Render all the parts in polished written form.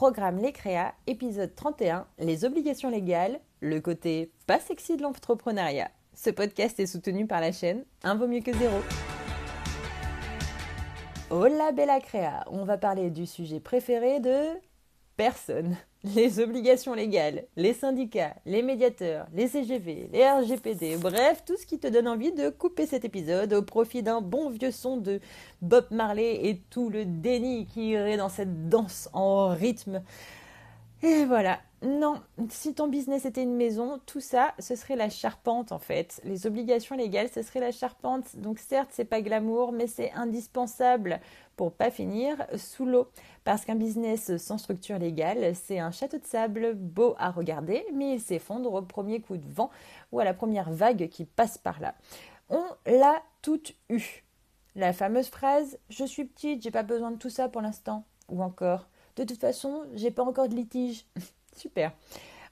Programme Les Créas, épisode 31, les obligations légales, le côté pas sexy de l'entrepreneuriat. Ce podcast est soutenu par la chaîne Un vaut mieux que zéro. Hola bella créa, on va parler du sujet préféré de personne. Les obligations légales, les syndicats, les médiateurs, les CGV, les RGPD, bref, tout ce qui te donne envie de couper cet épisode au profit d'un bon vieux son de Bob Marley et tout le déni qui irait dans cette danse en rythme. Et voilà. Non, si ton business était une maison, tout ça, ce serait la charpente en fait. Les obligations légales, ce serait la charpente. Donc certes, c'est pas glamour, mais c'est indispensable pour pas finir sous l'eau. Parce qu'un business sans structure légale, c'est un château de sable beau à regarder, mais il s'effondre au premier coup de vent ou à la première vague qui passe par là. On l'a toute eu. La fameuse phrase « Je suis petite, j'ai pas besoin de tout ça pour l'instant » ou encore « De toute façon, j'ai pas encore de litige ». Super.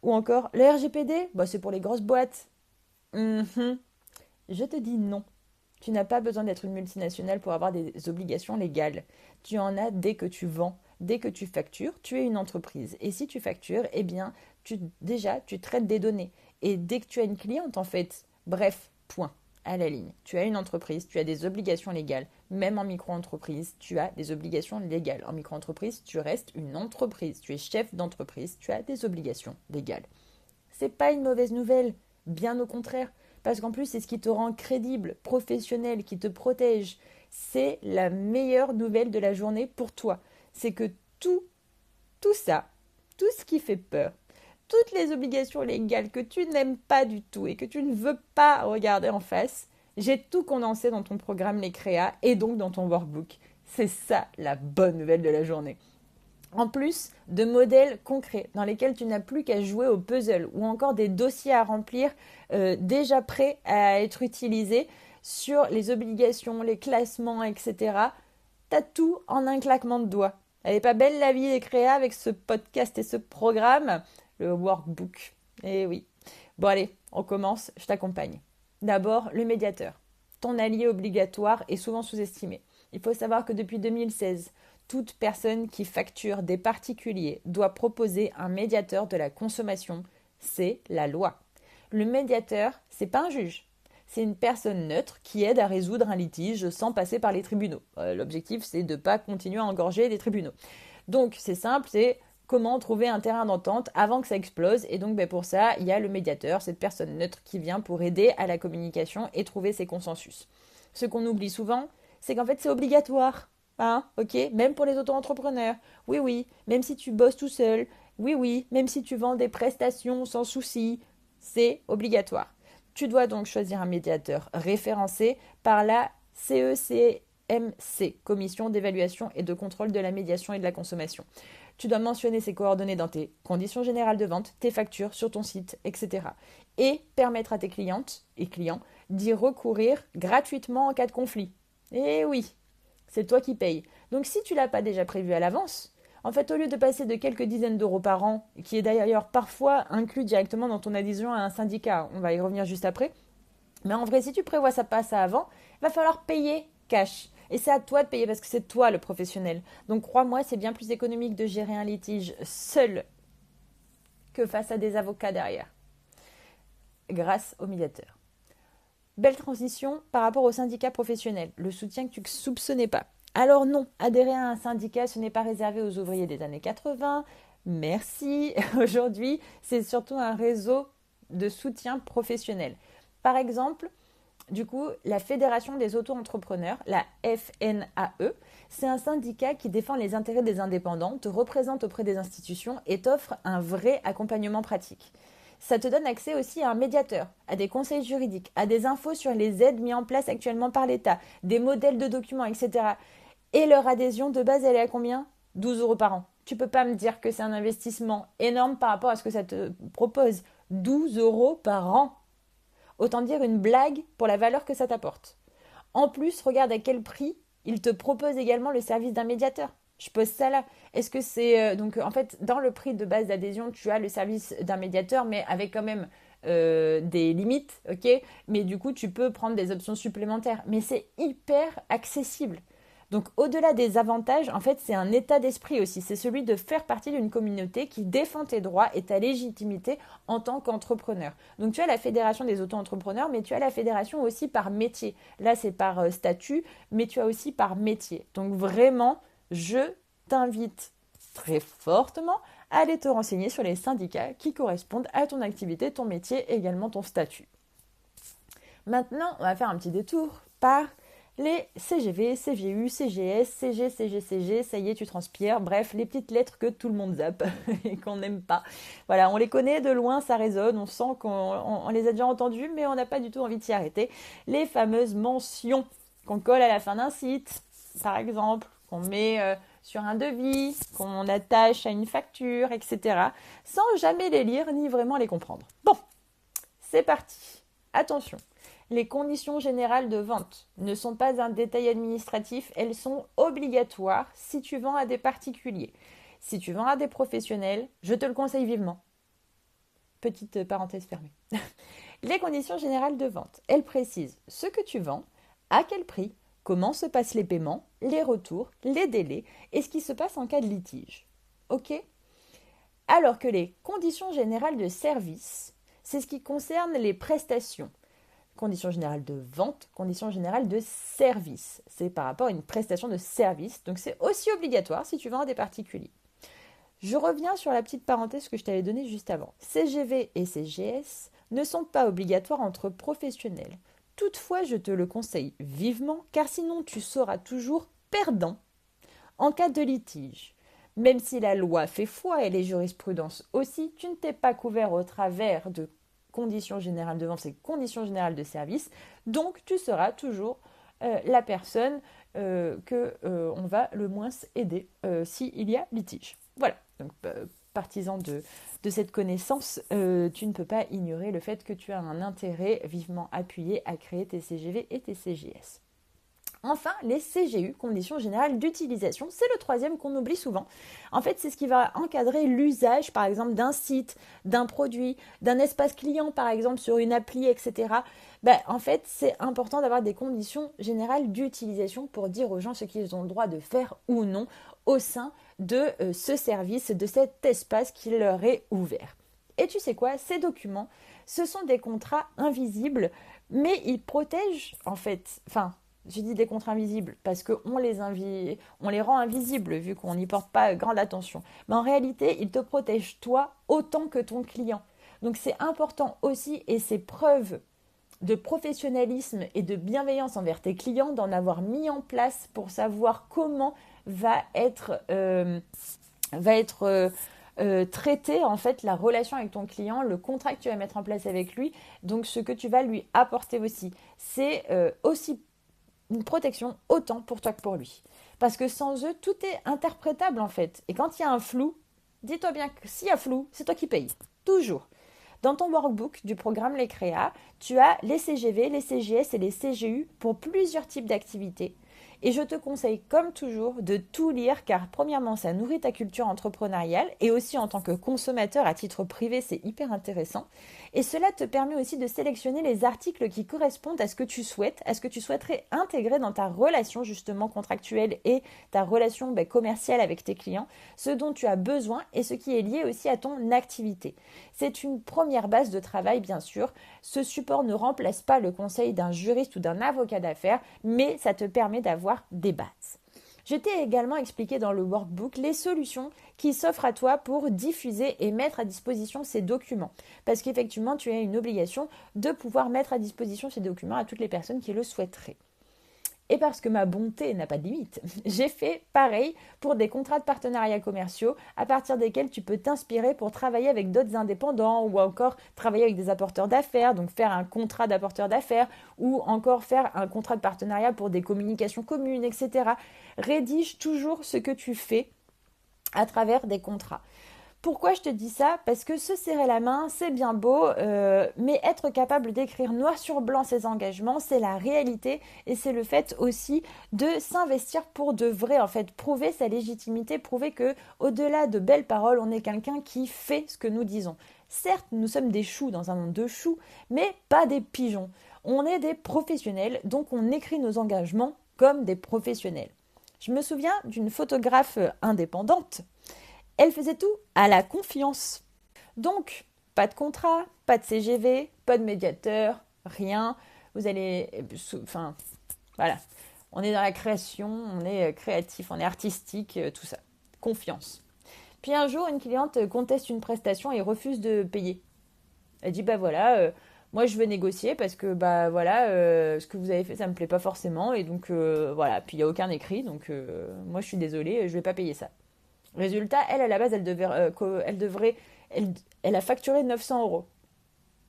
Ou encore, le RGPD, c'est pour les grosses boîtes. Mhm. Je te dis non. Tu n'as pas besoin d'être une multinationale pour avoir des obligations légales. Tu en as dès que tu vends, dès que tu factures, tu es une entreprise. Et si tu factures, eh bien, tu traites des données. Et dès que tu as une cliente, en fait, bref, point, à la ligne. Tu as une entreprise, tu as des obligations légales. Même en micro-entreprise, tu as des obligations légales. En micro-entreprise, tu restes une entreprise. Tu es chef d'entreprise, tu as des obligations légales. C'est pas une mauvaise nouvelle, bien au contraire. Parce qu'en plus, c'est ce qui te rend crédible, professionnel, qui te protège. C'est la meilleure nouvelle de la journée pour toi. C'est que tout ça, tout ce qui fait peur, toutes les obligations légales que tu n'aimes pas du tout et que tu ne veux pas regarder en face, j'ai tout condensé dans ton programme Les Créas et donc dans ton workbook. C'est ça la bonne nouvelle de la journée. En plus de modèles concrets dans lesquels tu n'as plus qu'à jouer au puzzle ou encore des dossiers à remplir déjà prêts à être utilisés sur les obligations, les classements, etc. T'as tout en un claquement de doigts. Elle n'est pas belle la vie des créas avec ce podcast et ce programme, le workbook. Eh oui. Bon allez, on commence, je t'accompagne. D'abord, le médiateur. Ton allié obligatoire est souvent sous-estimé. Il faut savoir que depuis 2016, toute personne qui facture des particuliers doit proposer un médiateur de la consommation. C'est la loi. Le médiateur, c'est pas un juge. C'est une personne neutre qui aide à résoudre un litige sans passer par les tribunaux. L'objectif, c'est de ne pas continuer à engorger les tribunaux. Donc, c'est simple, c'est comment trouver un terrain d'entente avant que ça explose. Et donc, pour ça, il y a le médiateur, cette personne neutre qui vient pour aider à la communication et trouver ces consensus. Ce qu'on oublie souvent, c'est qu'en fait, c'est obligatoire. Hein, ok, même pour les auto-entrepreneurs. Oui, oui, même si tu bosses tout seul. Oui, oui, même si tu vends des prestations sans souci. C'est obligatoire. Tu dois donc choisir un médiateur référencé par la CECMC, Commission d'évaluation et de contrôle de la médiation et de la consommation. Tu dois mentionner ses coordonnées dans tes conditions générales de vente, tes factures sur ton site, etc. Et permettre à tes clientes et clients d'y recourir gratuitement en cas de conflit. Eh oui, c'est toi qui payes. Donc si tu ne l'as pas déjà prévu à l'avance, en fait, au lieu de passer de quelques dizaines d'euros par an, qui est d'ailleurs parfois inclus directement dans ton adhésion à un syndicat, on va y revenir juste après, mais en vrai, si tu prévois ça pas ça avant, il va falloir payer cash. Et c'est à toi de payer parce que c'est toi le professionnel. Donc crois-moi, c'est bien plus économique de gérer un litige seul que face à des avocats derrière, grâce au médiateur. Belle transition par rapport au syndicat professionnel, le soutien que tu ne soupçonnais pas. Alors non, adhérer à un syndicat, ce n'est pas réservé aux ouvriers des années 80. Merci. Aujourd'hui, c'est surtout un réseau de soutien professionnel. Par exemple, du coup, la Fédération des auto-entrepreneurs, la FNAE, c'est un syndicat qui défend les intérêts des indépendants, te représente auprès des institutions et t'offre un vrai accompagnement pratique. Ça te donne accès aussi à un médiateur, à des conseils juridiques, à des infos sur les aides mises en place actuellement par l'État, des modèles de documents, etc. Et leur adhésion de base, elle est à combien? 12 euros par an. Tu peux pas me dire que c'est un investissement énorme par rapport à ce que ça te propose. 12 euros par an. Autant dire une blague pour la valeur que ça t'apporte. En plus, regarde à quel prix il te propose également le service d'un médiateur. Je pose ça là. Est-ce que c'est... donc en fait, dans le prix de base d'adhésion, tu as le service d'un médiateur, mais avec quand même des limites, ok. Mais du coup, tu peux prendre des options supplémentaires. Mais c'est hyper accessible. Donc au-delà des avantages, en fait, c'est un état d'esprit aussi. C'est celui de faire partie d'une communauté qui défend tes droits et ta légitimité en tant qu'entrepreneur. Donc tu as la fédération des auto-entrepreneurs, mais tu as la fédération aussi par métier. Là, c'est par statut, mais tu as aussi par métier. Donc vraiment, je t'invite très fortement à aller te renseigner sur les syndicats qui correspondent à ton activité, ton métier, également ton statut. Maintenant, on va faire un petit détour par les CGV, CGU, CGS, CG, CGCG, ça y est, tu transpires, bref, les petites lettres que tout le monde zappe et qu'on n'aime pas. Voilà, on les connaît de loin, ça résonne, on sent qu'on les a déjà entendues, mais on n'a pas du tout envie de s'y arrêter. Les fameuses mentions qu'on colle à la fin d'un site, par exemple, qu'on met sur un devis, qu'on attache à une facture, etc., sans jamais les lire ni vraiment les comprendre. Bon, c'est parti. Attention. Les conditions générales de vente ne sont pas un détail administratif, elles sont obligatoires si tu vends à des particuliers. Si tu vends à des professionnels, je te le conseille vivement. Petite parenthèse fermée. Les conditions générales de vente, elles précisent ce que tu vends, à quel prix, comment se passent les paiements, les retours, les délais et ce qui se passe en cas de litige. Ok ? Alors que les conditions générales de service, c'est ce qui concerne les prestations. Conditions générales de vente, conditions générales de service. C'est par rapport à une prestation de service, donc c'est aussi obligatoire si tu vends à des particuliers. Je reviens sur la petite parenthèse que je t'avais donnée juste avant. CGV et CGS ne sont pas obligatoires entre professionnels. Toutefois, je te le conseille vivement, car sinon tu seras toujours perdant en cas de litige. Même si la loi fait foi et les jurisprudences aussi, tu ne t'es pas couvert au travers de conditions générales de vente et conditions générales de service, donc tu seras toujours la personne qu'on va le moins aider s'il y a litige. Voilà, donc partisan de cette connaissance, tu ne peux pas ignorer le fait que tu as un intérêt vivement appuyé à créer tes CGV et tes CGS. Enfin, les CGU, conditions générales d'utilisation, c'est le troisième qu'on oublie souvent. En fait, c'est ce qui va encadrer l'usage, par exemple, d'un site, d'un produit, d'un espace client, par exemple, sur une appli, etc. En fait, c'est important d'avoir des conditions générales d'utilisation pour dire aux gens ce qu'ils ont le droit de faire ou non au sein de ce service, de cet espace qui leur est ouvert. Et tu sais quoi, ces documents, ce sont des contrats invisibles, mais ils protègent, en fait, je dis des contrats invisibles parce qu'on les rend invisibles vu qu'on n'y porte pas grande attention. Mais en réalité, ils te protègent toi autant que ton client. Donc c'est important aussi et c'est preuve de professionnalisme et de bienveillance envers tes clients d'en avoir mis en place pour savoir comment va être traiter en fait la relation avec ton client, le contrat que tu vas mettre en place avec lui, donc ce que tu vas lui apporter aussi. C'est aussi une protection autant pour toi que pour lui. Parce que sans eux, tout est interprétable en fait. Et quand il y a un flou, dis-toi bien que s'il y a flou, c'est toi qui payes. Toujours. Dans ton workbook du programme Les Créas, tu as les CGV, les CGS et les CGU pour plusieurs types d'activités. Et je te conseille, comme toujours, de tout lire car premièrement, ça nourrit ta culture entrepreneuriale et aussi en tant que consommateur à titre privé, c'est hyper intéressant. Et cela te permet aussi de sélectionner les articles qui correspondent à ce que tu souhaites, à ce que tu souhaiterais intégrer dans ta relation justement contractuelle et ta relation commerciale avec tes clients, ce dont tu as besoin et ce qui est lié aussi à ton activité. C'est une première base de travail, bien sûr. Ce support ne remplace pas le conseil d'un juriste ou d'un avocat d'affaires, mais ça te permet d'avoir des bases. Je t'ai également expliqué dans le workbook les solutions qui s'offrent à toi pour diffuser et mettre à disposition ces documents. Parce qu'effectivement, tu as une obligation de pouvoir mettre à disposition ces documents à toutes les personnes qui le souhaiteraient. Et parce que ma bonté n'a pas de limite, j'ai fait pareil pour des contrats de partenariat commerciaux à partir desquels tu peux t'inspirer pour travailler avec d'autres indépendants ou encore travailler avec des apporteurs d'affaires, donc faire un contrat d'apporteur d'affaires ou encore faire un contrat de partenariat pour des communications communes, etc. Rédige toujours ce que tu fais à travers des contrats. Pourquoi je te dis ça? Parce que se serrer la main, c'est bien beau, mais être capable d'écrire noir sur blanc ses engagements, c'est la réalité et c'est le fait aussi de s'investir pour de vrai, en fait, prouver sa légitimité, prouver que au-delà de belles paroles, on est quelqu'un qui fait ce que nous disons. Certes, nous sommes des choux dans un monde de choux, mais pas des pigeons. On est des professionnels, donc on écrit nos engagements comme des professionnels. Je me souviens d'une photographe indépendante. Elle faisait tout à la confiance. Donc, pas de contrat, pas de CGV, pas de médiateur, rien. Vous allez... Enfin, voilà. On est dans la création, on est créatif, on est artistique, tout ça. Confiance. Puis un jour, une cliente conteste une prestation et refuse de payer. Elle dit, voilà, moi je veux négocier parce que, voilà, ce que vous avez fait, ça me plaît pas forcément. Et donc, voilà, puis il n'y a aucun écrit, donc moi je suis désolée, je vais pas payer ça. Résultat, elle, à la base, elle a facturé 900 €.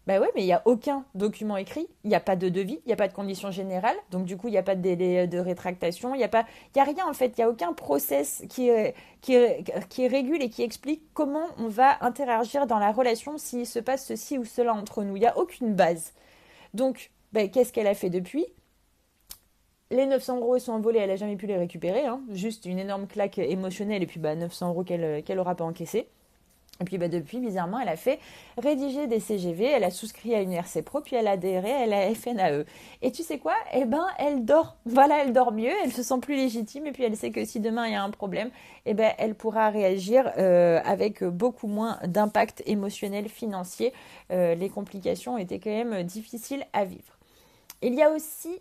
Bah ouais, mais il n'y a aucun document écrit, il n'y a pas de devis, il n'y a pas de conditions générales, donc du coup, il n'y a pas de délai de rétractation, il y a rien en fait, il n'y a aucun process qui régule et qui explique comment on va interagir dans la relation s'il se passe ceci ou cela entre nous. Il n'y a aucune base. Donc, qu'est-ce qu'elle a fait depuis? Les 900 € sont envolés, elle n'a jamais pu les récupérer, hein. Juste une énorme claque émotionnelle et puis 900 € qu'elle n'aura pas encaissé. Et puis depuis, bizarrement, elle a fait rédiger des CGV, elle a souscrit à une RC Pro, puis elle a adhéré à la FNAE. Et tu sais quoi? Elle dort. Voilà, elle dort mieux, elle se sent plus légitime, et puis elle sait que si demain il y a un problème, elle pourra réagir avec beaucoup moins d'impact émotionnel, financier. Les complications étaient quand même difficiles à vivre. Il y a aussi,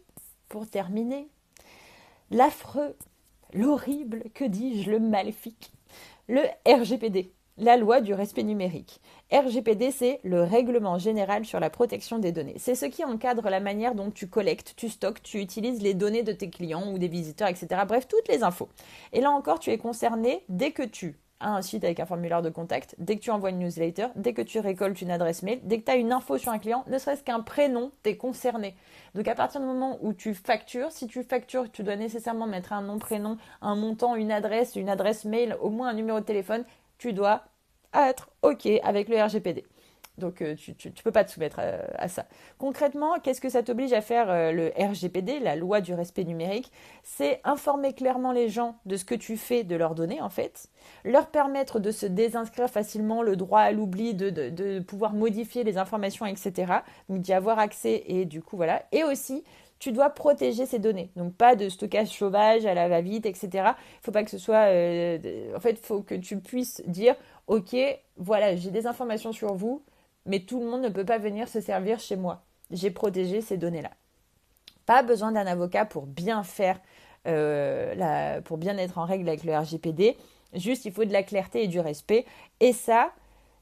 pour terminer, l'affreux, l'horrible, que dis-je, le maléfique, le RGPD. La loi du respect numérique. RGPD, c'est le règlement général sur la protection des données. C'est ce qui encadre la manière dont tu collectes, tu stockes, tu utilises les données de tes clients ou des visiteurs, etc. Bref, toutes les infos. Et là encore, tu es concerné dès que tu as un site avec un formulaire de contact, dès que tu envoies une newsletter, dès que tu récoltes une adresse mail, dès que tu as une info sur un client, ne serait-ce qu'un prénom, tu es concerné. Donc à partir du moment où tu factures, si tu factures, tu dois nécessairement mettre un nom, prénom, un montant, une adresse mail, au moins un numéro de téléphone. Tu dois être OK avec le RGPD. Donc, tu ne peux pas te soumettre à ça. Concrètement, qu'est-ce que ça t'oblige à faire le RGPD, la loi du respect numérique? C'est informer clairement les gens de ce que tu fais de leurs données, en fait. Leur permettre de se désinscrire facilement, le droit à l'oubli, de pouvoir modifier les informations, etc. Donc, d'y avoir accès et du coup, voilà. Et aussi, tu dois protéger ces données. Donc, pas de stockage sauvage à la va-vite, etc. Il ne faut pas que ce soit... en fait, il faut que tu puisses dire, OK, voilà, j'ai des informations sur vous, mais tout le monde ne peut pas venir se servir chez moi. J'ai protégé ces données-là. Pas besoin d'un avocat pour bien faire, pour bien être en règle avec le RGPD. Juste, il faut de la clarté et du respect. Et ça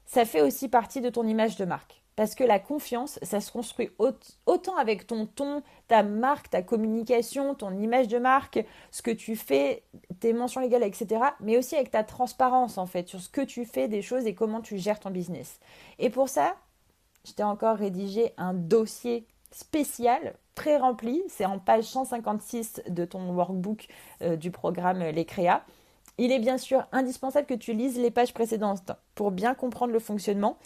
fait aussi partie de ton image de marque. Parce que la confiance, ça se construit autant avec ton ton, ta marque, ta communication, ton image de marque, ce que tu fais, tes mentions légales, etc. Mais aussi avec ta transparence, en fait, sur ce que tu fais des choses et comment tu gères ton business. Et pour ça, je t'ai encore rédigé un dossier spécial, très rempli. C'est en page 156 de ton workbook du programme Les Créas. Il est bien sûr indispensable que tu lises les pages précédentes pour bien comprendre le fonctionnement.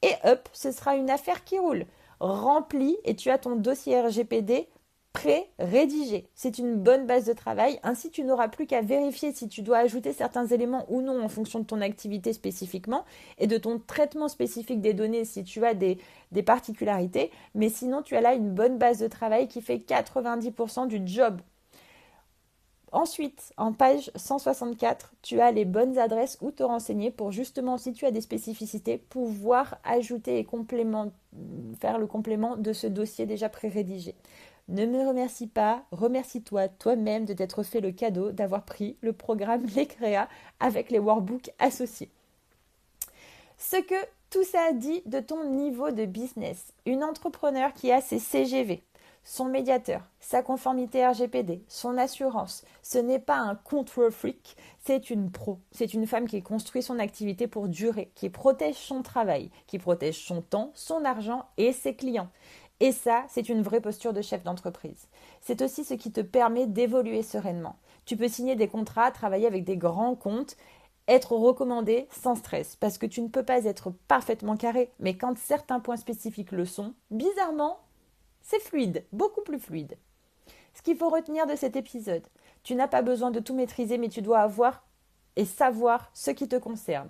Et hop, ce sera une affaire qui roule. Remplie et tu as ton dossier RGPD pré-rédigé. C'est une bonne base de travail. Ainsi, tu n'auras plus qu'à vérifier si tu dois ajouter certains éléments ou non en fonction de ton activité spécifiquement et de ton traitement spécifique des données si tu as des particularités. Mais sinon, tu as là une bonne base de travail qui fait 90% du job. Ensuite, en page 164, tu as les bonnes adresses où te renseigner pour justement, si tu as des spécificités, pouvoir ajouter et faire le complément de ce dossier déjà pré-rédigé. Ne me remercie pas, remercie-toi toi-même de t'être fait le cadeau d'avoir pris le programme Les Créas avec les workbooks associés. Ce que tout ça dit de ton niveau de business, une entrepreneur qui a ses CGV, son médiateur, sa conformité RGPD, son assurance. Ce n'est pas un control freak, c'est une pro. C'est une femme qui construit son activité pour durer, qui protège son travail, qui protège son temps, son argent et ses clients. Et ça, c'est une vraie posture de chef d'entreprise. C'est aussi ce qui te permet d'évoluer sereinement. Tu peux signer des contrats, travailler avec des grands comptes, être recommandé sans stress, parce que tu ne peux pas être parfaitement carré, mais quand certains points spécifiques le sont, bizarrement, c'est fluide, beaucoup plus fluide. Ce qu'il faut retenir de cet épisode, tu n'as pas besoin de tout maîtriser, mais tu dois avoir et savoir ce qui te concerne.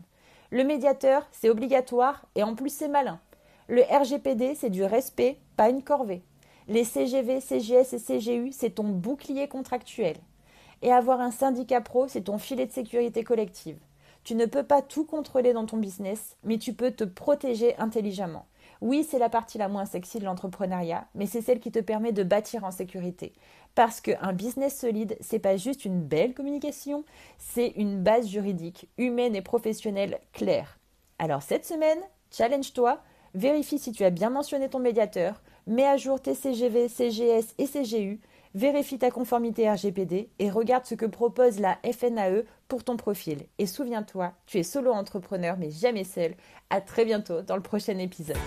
Le médiateur, c'est obligatoire et en plus c'est malin. Le RGPD, c'est du respect, pas une corvée. Les CGV, CGS et CGU, c'est ton bouclier contractuel. Et avoir un syndicat pro, c'est ton filet de sécurité collective. Tu ne peux pas tout contrôler dans ton business, mais tu peux te protéger intelligemment. Oui, c'est la partie la moins sexy de l'entrepreneuriat, mais c'est celle qui te permet de bâtir en sécurité. Parce qu'un business solide, c'est pas juste une belle communication, c'est une base juridique, humaine et professionnelle claire. Alors cette semaine, challenge-toi, vérifie si tu as bien mentionné ton médiateur, mets à jour tes CGV, CGS et CGU, vérifie ta conformité RGPD et regarde ce que propose la FNAE pour ton profil. Et souviens-toi, tu es solo entrepreneur mais jamais seul. À très bientôt dans le prochain épisode.